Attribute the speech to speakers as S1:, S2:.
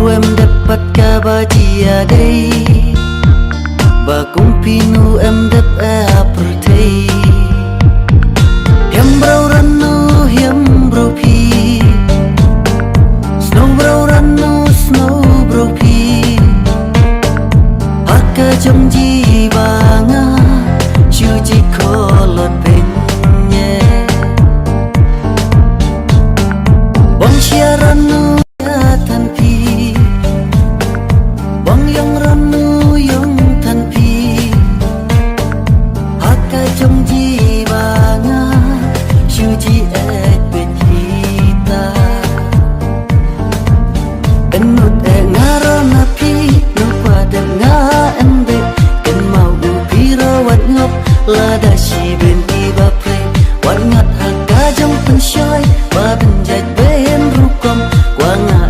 S1: em dapat kabar dia day ba kumpinu em dap apertei Yam brau pi Snow brau pi Haka jom ji banga Chu ji kolot penye Bang siaranu ya tan pi Bang yang ranu yang tan pi Haka jom ji banga Chu ji ek bejita Enut ngaron api Lupa denga embe Ken mau upiro wat ngop Lada si benti bapre Wat ngat haka jom pensyoy Ba benjat ben rukom Kwa nga